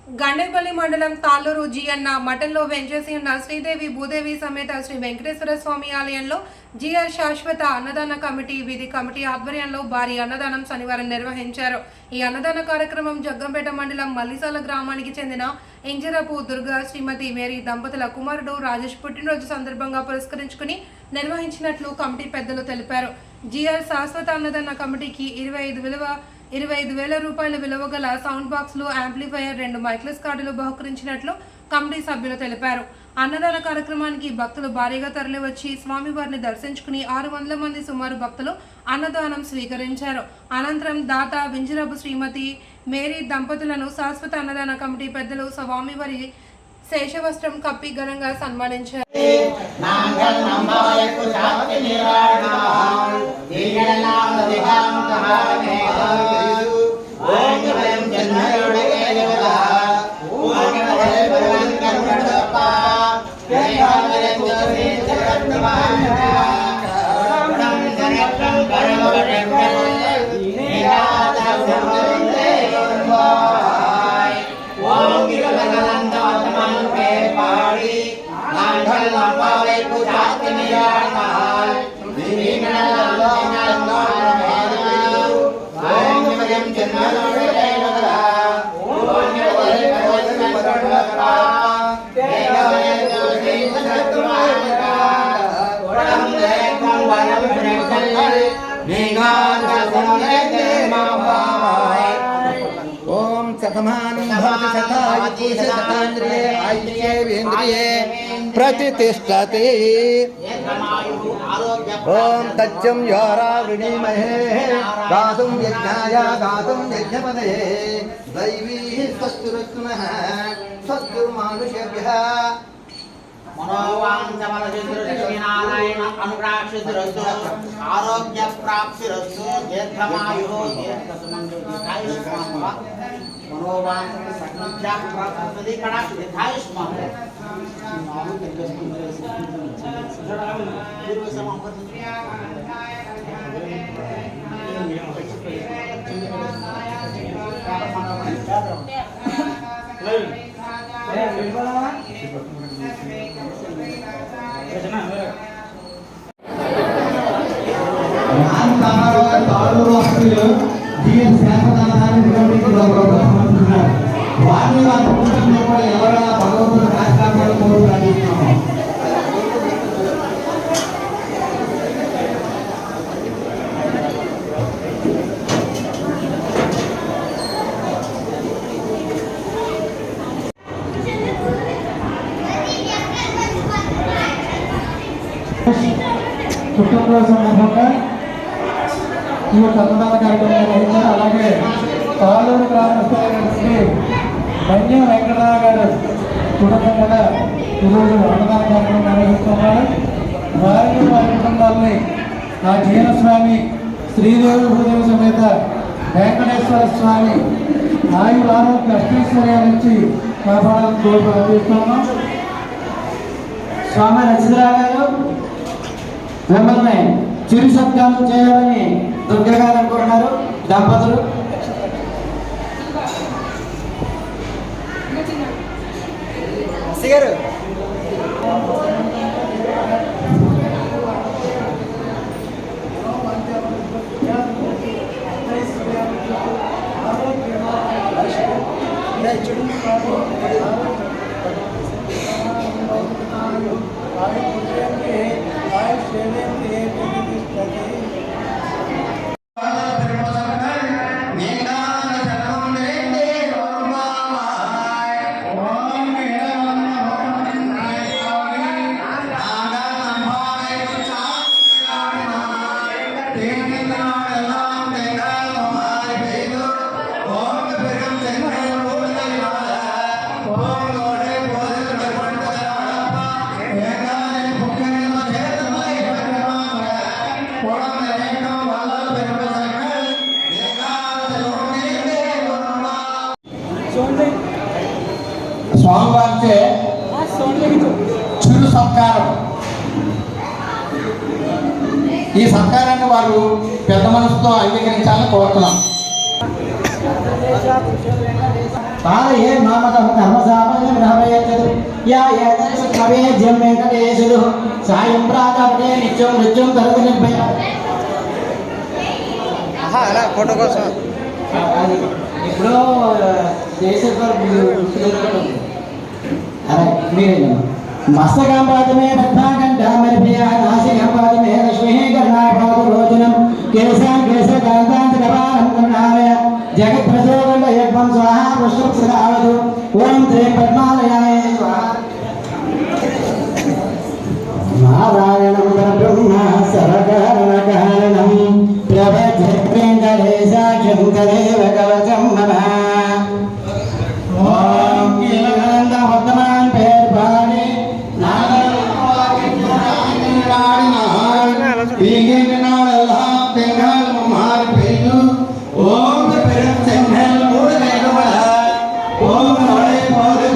గండేపల్లి మండలం తాళ్ళూరు జియన్న మఠంలో వెంచేసి ఉన్న శ్రీదేవి భూదేవి సమేత శ్రీ వెంకటేశ్వర స్వామి ఆలయంలో జిఆర్ శాశ్వత అన్నదాన కమిటీ విధి కమిటీ ఆధ్వర్యంలో భారీ అన్నదానం శనివారం నిర్వహించారు. ఈ అన్నదాన కార్యక్రమం జగ్గంపేట మండలం మల్లిసాల గ్రామానికి చెందిన ఇంజరపు దుర్గా శ్రీమతి మేరీ దంపతుల కుమారుడు రాజేష్ పుట్టినరోజు సందర్భంగా పురస్కరించుకుని నిర్వహించినట్లు కమిటీ పెద్దలు తెలిపారు. జిఆర్ శాశ్వత అన్నదాన కమిటీకి 25,000 రూపాయల విలువ గల సౌండ్ బాక్సులు, యాంప్లిఫైయర్, 2 మైక్లెస్ కార్డులు బహుకరించినట్లు కమిటీ సభ్యులు తెలిపారు. అన్నదాన కార్యక్రమానికి భక్తులు భారీగా తరలివచ్చి స్వామివారిని దర్శించుకుని 600 మంది సుమారు భక్తులు అన్నదానం స్వీకరించారు. అనంతరం దాత వింజరపు శ్రీమతి మేరీ దంపతులను శాశ్వత అన్నదాన కమిటీ పెద్దలు స్వామివారి శేషవస్త్రం కప్పి ఘనంగా సన్మానించారు. ओम शतमानं भवति शतायुः शतान्द्रिये आयुष्येवेन्द्रिये प्रतिष्ठते। ओम तच्चं यारा वृणीमहे गातुं यज्ञाय गातुं यज्ञपदये दैवी स्वस्तिरस्तुनः स्वस्तिर्मानुषेभ्यः मनोवांचमलसिद्धिर्लक्ष्मीनारायण अनुग्रहसिद्धिरस्तु आरोग्य प्राप्तिरस्तु दीर्घमायुः दीर्घसुमङ्गलीर्घायुष्मान् मनोवांचमलसिद्धिर्लक्ष्मीनारायण పుట్టినరోజు సందర్భంగా ఈ అన్నదాన కార్యక్రమం నిర్వహించారు. అలాగే తాళ్ళూరు గ్రామస్తులైనటువంటి బంజం వెంకటరావు గారు కుటుంబం కూడా ఈరోజు అన్నదాన కార్యక్రమం నిర్వహిస్తున్నారు. వారిని వారి కుటుంబాలని ఆ జీవస్వామి శ్రీదేవి భూదేవి సమేత వెంకటేశ్వర స్వామి ఆయుర ఆరోగ్య అష్టైశ్వర్యాల నుంచి కాపాడాలని కోరుకు అందిస్తున్నాం. స్వామి రచితరావు గారు మిమ్మల్ని చిరు సత్కారం చేయాలని దుర్గా గారు అనుకుంటున్నారు. దంపతులు గారు స్వామివారిచే చిరు సత్కారం. ఈ సత్కారాన్ని వారు పెద్ద మనసుతో అంగీకరించాలని కోరుతున్నాం. పాలయే మామకం కర్మసామయం రామయచ్చదు యా ఏతత్సవేద్యం వెంకటేశుడు సాయం ప్రాతపటే నిత్యం నృత్యం కరుగు నిర్భయ. అలా ఫోటో కోసం ఇప్పుడు దేశేశ్వర అరే మీరేనా మస్తకాంపాదమే పద్మాకంఠామర్భ్య నాసికాంపాదమే లక్ష్మీ కర్ణాపాద భోజనం కేశాం కేశకాంతాంతకపాలం కరుణాలయ జగత్ప్రచోదండ యజ్ఞం స్వాహా పుష్పస్రావతు ఓం శ్రీ పద్మాలయాయ స్వాహా. నారాయణం పరబ్రహ్మ సర్వకారణకారణం ప్రభజేంకటేశాఖ్యం తదేవ కవచం నమః. ఓం కీలకందవర్ధమాన్ పేర్పాణి நாடெல்லாம் தெங்கால் மாறி பெய்து ஓம் பெரும் செங்கல் மூடு வேண்டுமல ஓம் நோயை போது